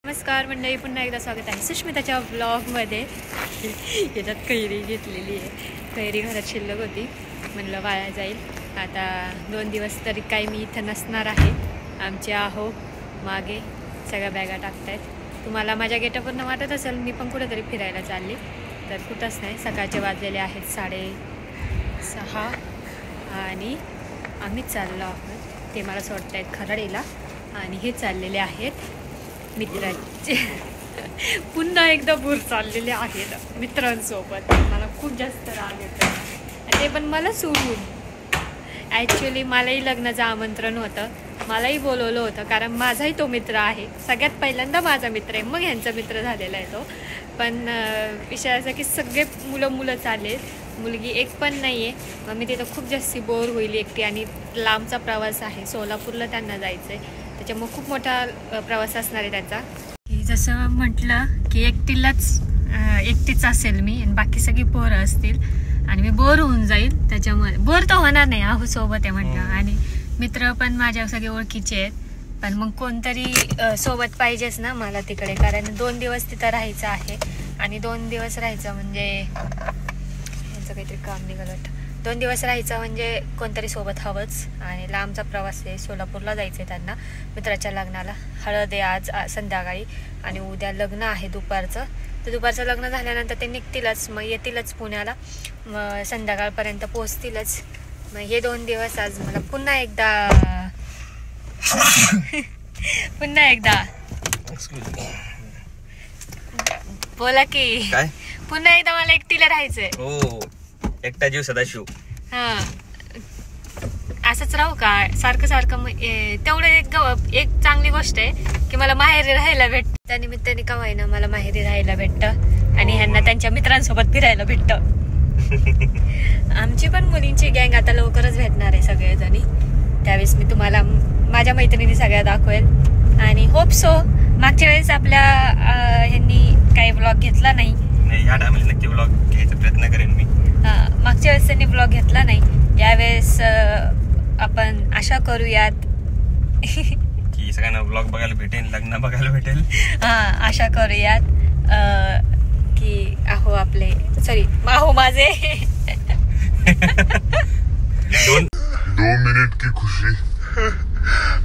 नमस्कार मंडळी, पुन्हा एकदा स्वागत आहे सुष्मिताच्या ब्लॉगमध्ये. याच्यात कैरी घेतलेली आहे. कैरी घरात शिल्लक होती, म्हणलं वाया जाईल. आता 2 दिवस तरी काही मी इथं नसणार आहे. आमचे आहो मागे सगळ्या बॅगा टाकतायत. तुम्हाला माझ्या गेटअपवरनं वाटत असेल मी पण कुठेतरी फिरायला चालली, तर कुठंच नाही. सकाळचे वाजलेले आहेत 6:30 आणि आम्ही चाललो आहोत. ते मला सोडत आहेत खराडीला आणि हे चाललेले आहेत मित्रांचे. पुन्हा एकदा भूर चाललेले आहेत मित्रांसोबत. मला खूप जास्त राग येतो, ते पण मला सोडून. ॲक्च्युली मलाही लग्नाचं आमंत्रण होतं, मलाही बोलवलं होतं, कारण माझाही तो मित्र आहे. सगळ्यात पहिल्यांदा माझा मित्र आहे, मग ह्यांचा मित्र झालेला आहे तो. पण विषय असा की सगळे मुलं चालले, मुलगी एक पण नाही आहे. मग मी तिथं खूप जास्ती बोर होईल एकटी, आणि लांबचा प्रवास आहे. सोलापूरला त्यांना जायचं आहे, त्याच्यामुळे खूप मोठा प्रवास असणार आहे त्यांचा. जसं म्हटलं की एकटीच असेल मी, आणि बाकी सगळी पोरं असतील आणि मी बोर होऊन जाईल. त्याच्यामुळे बोर तर होणार नाही, आहो सोबत आहे म्हटलं. आणि मित्र पण माझ्या सगळे ओळखीचे आहेत, पण मग कोणतरी सोबत पाहिजेच ना मला तिकडे, कारण 2 दिवस तिथं राहायचं आहे. आणि 2 दिवस राहायचं म्हणजे यांचं काहीतरी काम निघालं. 2 दिवस राहायचं म्हणजे कोणतरी सोबत हवंच. आणि लांबचा प्रवास आहे, सोलापूरला जायचं आहे त्यांना मित्राच्या लग्नाला. हळद आहे आज संध्याकाळी, आणि उद्या लग्न आहे दुपारचं. तर दुपारचं लग्न झाल्यानंतर ते निघतीलच, मग येतीलच पुण्याला, मग संध्याकाळपर्यंत पोचतीलच. मग हे 2 दिवस आज मला पुन्हा एकदा बोला की काय पुन्हा एकदा मला एकटीला राहायचंय. हो, एकटा जीव सदाशिव. हा, असंच राहू का सारखं? तेवढं एक चांगली गोष्ट आहे की मला माहेरी राहायला भेटतं. त्या निमित्ताने का होईना मला माहेरी राहायला भेटतं, आणि ह्यांना त्यांच्या मित्रांसोबत फिरायला भेटतं. आमची पण मुलींची गँग आता लवकरच भेटणार आहे सगळेजणी. त्यावेळेस मी तुम्हाला माझ्या मैत्रिणी सगळ्या दाखवेल. आणि होप सो मागच्या वेळेस आपल्या ह्यांनी काही ब्लॉग घेतला नाही. ह्या टायमाला नक्की ब्लॉग घ्यायचा प्रयत्न करेन मी. मागच्या वेळेस त्यांनी ब्लॉग घेतला नाही. यावेळेस आपण आशा करूयात की सगळ्यांना ब्लॉग बघायला भेटेल, लग्न बघायला भेटेल. आशा करूयात की आहो माझे 2 मिनिट की खुशी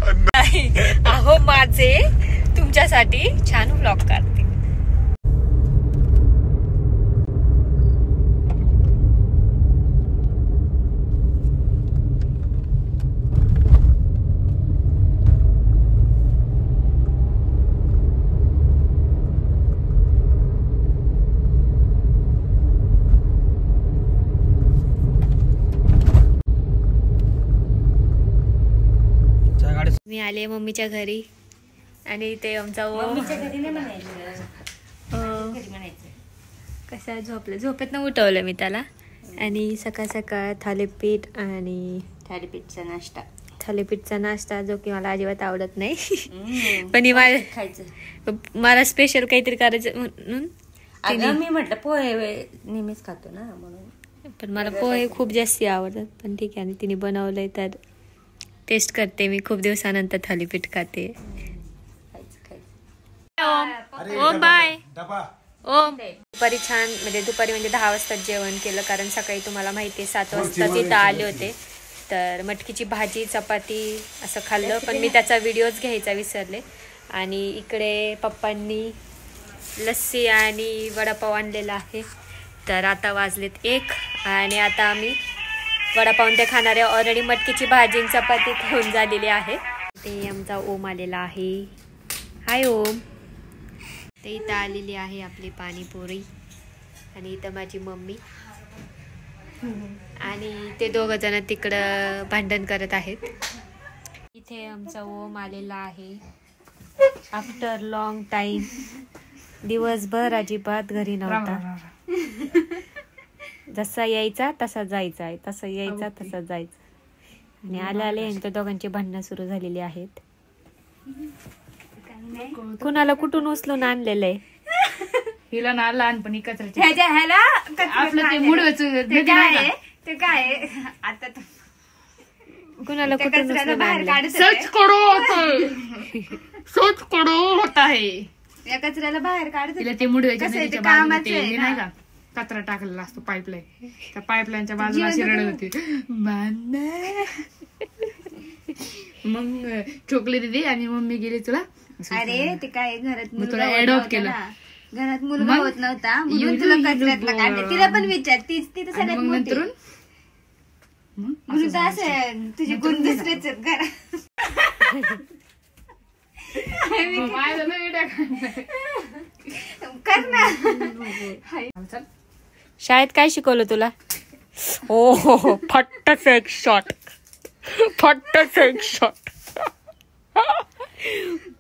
नाही, आहो माझे तुमच्यासाठी छान ब्लॉग करते. मी आले मम्मीच्या घरी, आणि ते आमचा कसा झोपेतनं उठवलं मी त्याला. आणि सकाळ थालीपीठ थालीपीठचा नाश्ता जो की मला अजिबात आवडत नाही. पण मला स्पेशल काहीतरी करायचं म्हणून मी म्हटलं पोहे नेहमीच खातो ना म्हणून. पण मला पोहे खूप जास्ती आवडतात. पण ठीक आहे, आणि तिने बनवलंय तर टेस्ट करते मी. खूप दिवसानंतर थालीपीठ खाते. ओम बाय ओम. दुपारी म्हणजे 10 वाजता जेवण केलं, कारण सकाळी तुम्हाला माहिती आहे 7 वाजता तिथं आले होते. तर मटकीची भाजी चपाती असं खाल्लं, पण मी त्याचा व्हिडिओच घ्यायचा विसरले. आणि इकडे पप्पांनी लस्सी आणि वडापाव आणलेला आहे. तर आता वाजलेत 1, आणि आता आम्ही वडापाव ते खाणारे. ऑलरेडी मटकीची भाजी चपाती घेऊन झालेली आहे. ते आमचा ओम आलेला आहे. हाय ओम. ते इथं आलेली आहे आपली पाणीपुरी, आणि इथं माझी मम्मी, आणि ते 2 जण तिकडं भांडण करत आहेत. इथे आमचा ओम आलेला आहे आफ्टर लॉंग टाइम. दिवसभर अजिबात घरी नव्हता. जसा यायचा तसा जायचा आहे, तसा यायचा तसा जायचा. आणि आले यांच्या दोघांची भांडणं सुरू झालेली आहेत. कुणाला कुठून उचलून आणलेलं आहे? हिला ना लहानपणी कचऱ्याच्या आपलं ते मुडव्याचं काय आता कुणाला कुठून सर्च करो होता है. या कचऱ्याला बाहेर काढत तिला ते मुडव्याच्या कसं आहे, ते नदीच्या बाजूला कामाचं ते आहे हे ना. नाही का कचरा टाकलेला असतो पाईपलाईन, त्या पाईपलाईनच्या बाजूला अशी रडत होती बांधा. मग ठोकले दिदी आणि मम्मी गेली तुला अरे ते काय घरात मग मुलगा तुला होत adopt नव्हता केलं. ना. घरात मुलगा मग? होत नव्हता म्हणून युलू, तुला युलू कचऱ्यातला काढले. बोल. तिला पण विचार तीच तिथं आणि सगळ्यात मग मोठी. नंतरून मग म्हणून असं तर झालं. असं तुझे नंतर गुण मी दुसरेच आहेत घरात. मग माझं नाही टाकायचं. कर ना. चल. शाळेत काय शिकवलं तुला? ओ फट्ट एक शॉट, फट्ट एक शॉट,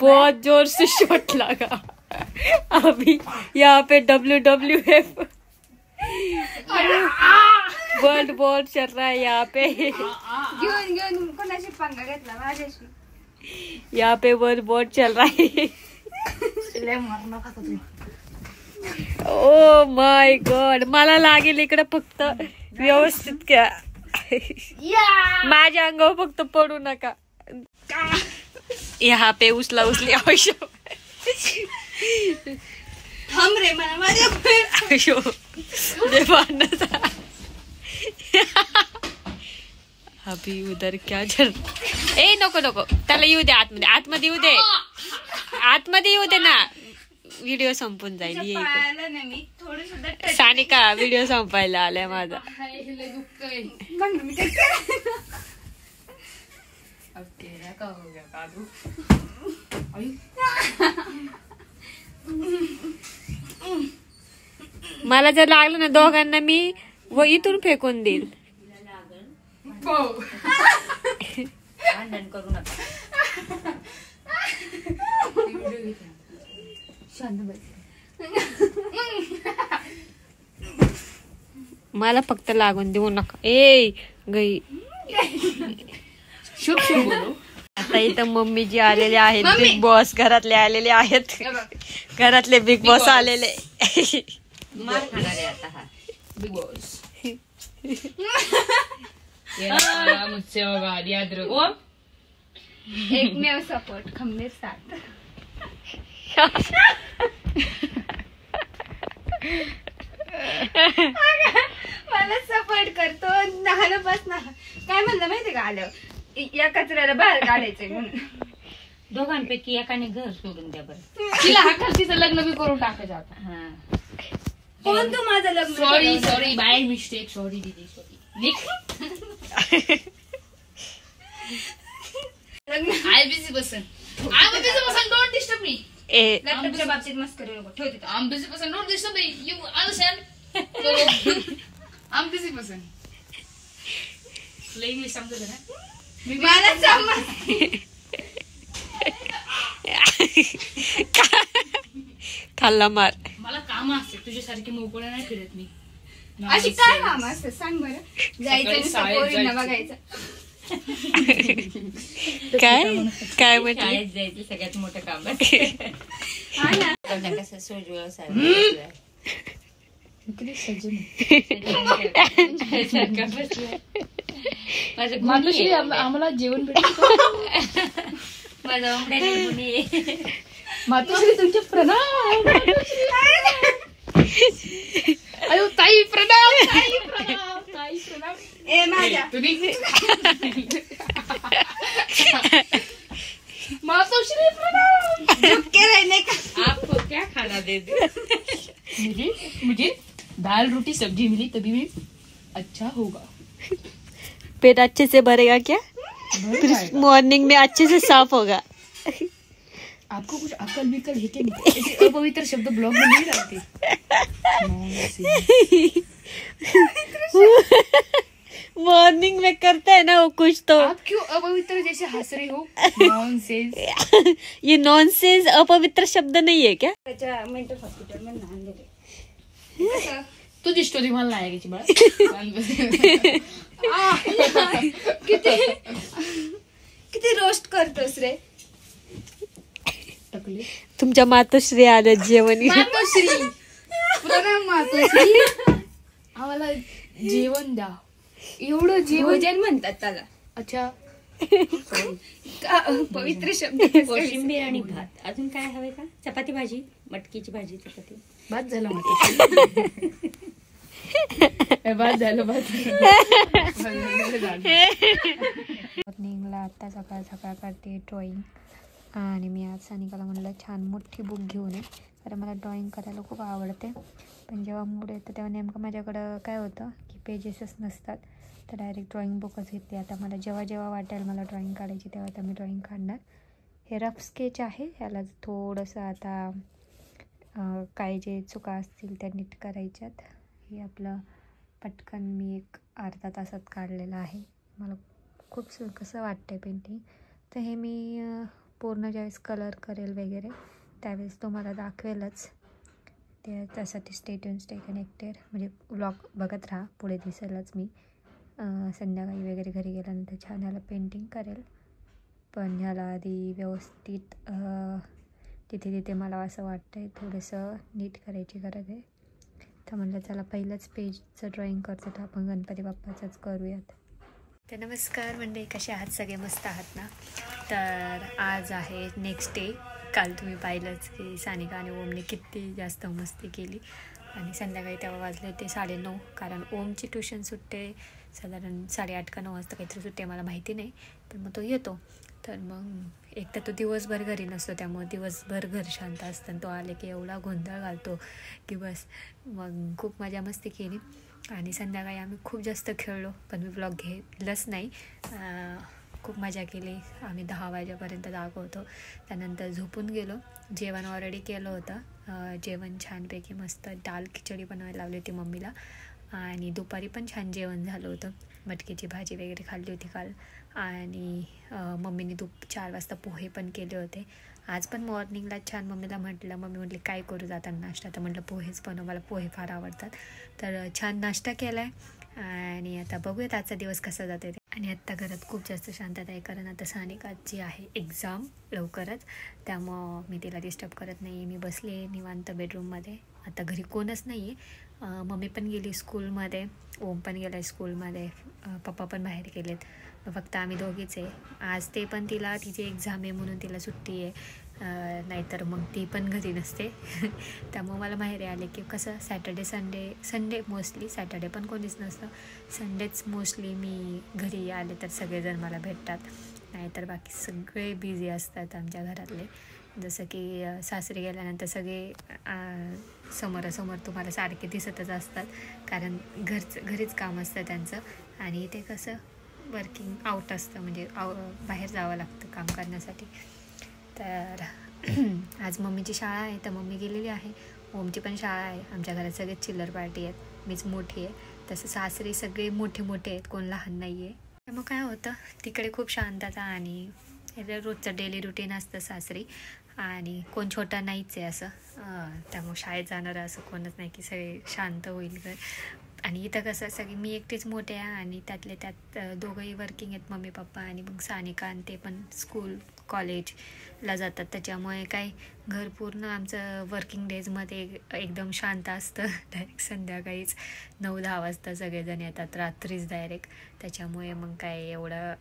बहुत जोर से शॉट लगा. अभी यहाँ पे WWF वर्ल्ड वॉर चल रहा है यहाँ पे. घेऊन घेऊन कोणाशी पंगा घेतला? माझ्याशी. यहाँ पे वर्ल्ड वॉर चल रहा है. लय मारू नका तुम्ही. ओ माय गॉड, मला लागेल इकडे फक्त व्यवस्थित क्या. माझ्या अंगावर फक्त पडू नका. यहाँ पे उचला उचली आवश्यक. थांब रे, मला माझ्या अभी उधर क्या चल. ए नको नको, त्याला येऊ दे आतमध्ये, आतमध्ये येऊ दे, आतमध्ये येऊ दे ना. व्हिडिओ संपून जाईल. ये इकडे. सानिका व्हिडिओ संपायला आलाय माझा. मला जर लागलं ना दोघांना मी व इथून फेकून देईल. भांडण करू नका. मला फक्त लागून देऊ नका. ए गई. शुभ शुभ बोलो. आता इथं मम्मी जी आलेले आहेत, बिग बॉस घरातले आलेले आहेत, घरातले बिग बॉस आलेले. मार खाणार आहे आता हा. Big boss. मुझसे होगा याद रखो. एकमेव सपोर्ट खंबीर साथ. मला सपोर्ट करतो. झालं बस ना. काय म्हणलं माहितीये का आलं, या कचऱ्याला बाहेर काढायचंय म्हणून. दोघांपैकी एकाने घर सोडून द्या बरं. तिला हाकल, तिचं लग्न बी करून टाकायचं आता. हा. कोण तू माझं लग्न? Sorry sorry by mistake. Sorry दीदी sorry. I busy person. I am busy person. Don't disturb me. लॅपटॉपच्या बाबतीत मस्करी नको. ठेव तिथं. I am busy person. Don't disturb me. You understand? I am busy person. तुला इंग्लिश समजलं ना? मला समज. खाल्ला मार. मला काम असते तुझ्यासारखी मोकळ्या नाही फिरत मी. अशी काय काम असतं सांग बरं. जायचं सकाळी नुसतं शाळेत पोरींना जायचं. बघायचं. काय म्हटलं? शाळेत जायचं सगळ्यात मोठं काम आहे. हा ना. आता कसं सोजवळ सारखं किती सज्जन. माझं आम्हाला जेवण भेटलं. माझा उमड्याला गुणी आहे. मातोश्री तुमचे प्रणाम. अयो ताई प्रणाम. ताई प्रणाम. ताई प्रणाम. ए माझ्या तुम्ही मातोश्री प्रणाम. झुके रहने का. आपको क्या खाना दे दे. मुझे दाल रोटी सब्जी मिली तभी भी अच्छा होगा. पेट अच्छे से भरेगा क्या? फिर मॉर्निंग में अच्छे से साफ होगा. आपको कुछ अकल विकल है क्या? नहीं ऐसे अपवित्र शब्द ब्लॉग में नहीं डालते. मॉर्निंग में करता है ना वो कुछ तो. आप क्यों अपवित्र जैसे हंस रहे हो? नॉनसेंस. ये नॉनसेंस अपवित्र शब्द नहीं है क्या? त्याच्या मेंटल हॉस्पिटल में नाम दिले. तुझी स्टोरी मला नाही ऐकायची बाळा. किती रोस्ट करतोस रे. टकले. तुमच्या मातोश्री आल्या जेवण. मातोश्री प्रणाम. मातोश्री आम्हाला जेवण द्या. एवढं जेवण भोजन म्हणतात त्याला. अच्छा पवित्र शब्द कोशिंबीर आणि भात. अजून काय हवे का? चपाती भाजी, मटकीची भाजी, चपाती. भात झाला भात झालं मॉर्निंगला आत्ता सकाळ सकाळ करते ड्रॉइंग. आणि मी आज सानिकाला म्हणलं छान मोठी बुक घेऊन ये, कारण मला ड्रॉइंग करायला खूप आवडते. पण जेव्हा मूड येतं तेव्हा नेमकं माझ्याकडं काय होतं की पेजेसच नसतात, तर डायरेक्ट ड्रॉइंग बुकच घेते. आता मला जेव्हा वाटेल मला ड्रॉइंग काढायची तेव्हा मी ड्रॉइंग काढणार. हे रफ स्केच आहे, ह्याला थोडंसं आता काय जे चुका असतील त्या नीट करायच्यात. हे आपलं पटकन मी एक अर्धा तासात काढलेलं आहे. मला खूप कसं वाटतं आहे पेंटिंग. तर हे मी पूर्ण ज्यावेळेस कलर करेल वगैरे त्यावेळेस तुम्हाला दाखवेलच. त्यासाठी स्टे कनेक्टेड, म्हणजे व्लॉग बघत राहा, पुढे दिसेलच. मी संध्याकाळी वगैरे घरी गेल्यानंतर छान ह्याला पेंटिंग करेल. पण ह्याला आधी व्यवस्थित तिथे मला असं वाटतं आहे थोडंसं नीट करायची गरज आहे. तर म्हणलं चला पहिलंच पेजचं ड्रॉइंग करतो तर आपण गणपती बाप्पाचंच करूयात. तर नमस्कार मंडळी, कसे आहात सगळे? मस्त आहात ना? तर आज आहे नेक्स्ट डे. काल तुम्ही पाहिलंच की सानिका आणि ओमने किती जास्त मस्ती केली. आणि संध्याकाळी तेव्हा वाजले होते 9:30, कारण ओमची ट्युशन सुटते साधारण 8:30 का 9 वाजता काहीतरी सुट्टे, मला माहिती नाही. पण मग तो येतो, तर मग एक तर तो दिवसभर घरी नसतो, त्यामुळे दिवसभर घर शांत असतं. तो आले की एवढा गोंधळ घालतो की बस. मग खूप मजा मस्ती केली आणि संध्याकाळी आम्ही खूप जास्त खेळलो, पण मी ब्लॉग घेतलंच नाही. खूप मजा केली. आम्ही 10 वाजेपर्यंत जागो होतो. त्यानंतर झोपून गेलो. जेवण ऑलरेडी केलं होतं. जेवण छानपैकी मस्त दाल खिचडी बनवायला लावली होती मम्मीला. आणि दुपारी पण छान जेवण झालं होतं. मटकीची भाजी वगैरे खाल्ली होती काल. आणि मम्मीने 4 वाजता पोहे पण केले होते. आज पण मॉर्निंगला छान मम्मी म्हटली काय करू जाताना नाश्ता, तर म्हटलं पोहेच बनव, मला पोहे फार आवडतात. तर छान नाश्ता केला आहे आणि आता बघूयात आजचा दिवस कसा जातो ते. आणि आत्ता घरात खूप जास्त शांतता आहे, कारण आता सानिकाची आहे एक्झाम लवकरच, त्यामुळं मी तिला डिस्टर्ब करत नाही. मी बसले निवांत बेडरूममध्ये. आता घरी कोणच नाही आहे. मम्मी पण गेली स्कूलमध्ये, ओम पण गेला आहे स्कूलमध्ये, पप्पा पण बाहेर गेलेत. फक्त आम्ही दोघीच आहे. आज ते पण तिची एक्झाम आहे म्हणून तिला सुट्टी आहे, नाहीतर मग ती पण घरी नसते. त्यामुळे मला माहेरी आले की कसं सॅटर्डे संडे मोस्टली, सॅटर्डे पण कोणीच नसतं, संडेच मोस्टली मी घरी आले तर सगळेजण मला भेटतात. नाहीतर बाकी सगळे बिझी असतात आमच्या घरातले. जसं की सासरी गेल्यानंतर सगळे समोरासमोर तुम्हाला सारखे दिसतच असतात, कारण घरीच काम असतं त्यांचं. आणि ते कसं वर्किंग आउट असतं, म्हणजे बाहेर जावं लागतं काम करण्यासाठी. तर आज मम्मीची शाळा आहे, तर मम्मी गेलेली आहे. ओमची पण शाळा आहे. आमच्या घरात सगळेच चिल्लर पार्टी आहेत, मीच मोठी आहे. तसं सासरी सगळे मोठे आहेत, कोण लहान नाही आहे. त्यामुळे काय होतं तिकडे खूप शांतता आणि रोजचं डेली रुटीन असतं सासरी. आणि कोण छोटा नाहीच आहे असं, त्यामुळे शाळेत जाणारं असं कोणच नाही की सगळे शांत होईल घर. आणि इथं कसं सगळी मी एकटीच मोठे आहे आणि त्यातले त्यात दोघंही वर्किंग आहेत, मम्मी पप्पा. आणि मग सानिका आणि ते पण स्कूल कॉलेजला जातात, त्याच्यामुळे काय घर पूर्ण आमचं वर्किंग डेजमध्ये एकदम शांत असतं. डायरेक्ट संध्याकाळीच 9-10 वाजता सगळेजण येतात, रात्रीच डायरेक्ट. त्याच्यामुळे मग काय एवढं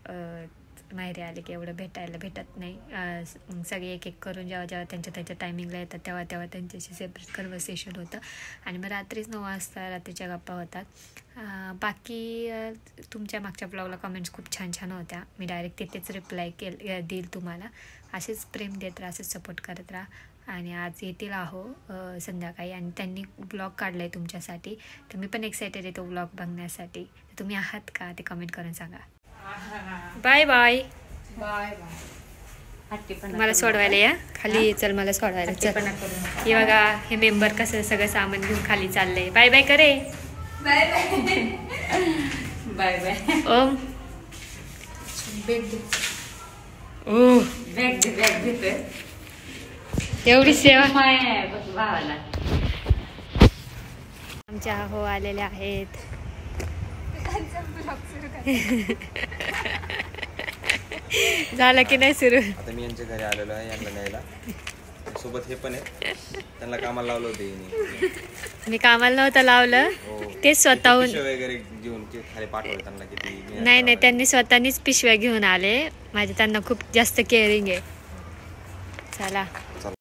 माहेरी आले की एवढं भेटायला भेटत नाही. मग सगळे एक करून जेव्हा त्यांच्या टायमिंगला येतात तेव्हा त्यांच्याशी सेपरेट कन्व्हर्सेशन होतं. आणि मग रात्रीच 9 वाजता रात्रीच्या गप्पा होतात. बाकी तुमच्या मागच्या ब्लॉगला कमेंट्स खूप छान होत्या. मी डायरेक्ट तिथेच रिप्लाय देईल तुम्हाला. असेच प्रेम देत राहा, असेच सपोर्ट करत राहा. आणि आज येतील संध्याकाळी, आणि त्यांनी ब्लॉग काढला आहे तुमच्यासाठी, तर मी पण एक्सायटेड आहे तो ब्लॉग बघण्यासाठी. तुम्ही आहात का ते कमेंट करून सांगा. Bye bye bye. मला सोडवायला या खाली. चल मला सोडवायला चल. हे बघा हे मेंबर कसं सगळं सामान घेऊन खाली चाललंय. बाय बाय करे. Bye bye. ओम बॅग घेतोय. एवढी सेवा भावाला आमच्या हो आलेल्या आहेत. झालं की नाही सुरू? आता मी यांच्या घरी आलेलो आहे यांना न्यायला. सोबत हे पण आहे, त्यांना कामाला लावलं होतं हिने. मी कामाला नव्हतं लावलं, हो. ते स्वतःहून. पिशव्या वगैरे घेऊन ते खाली पाठवलं त्यांना किती मेहनत नाही करावी त्यांनी स्वतःनीच पिशव्या घेऊन आले माझे, त्यांना खूप जास्त केअरिंग आहे. चला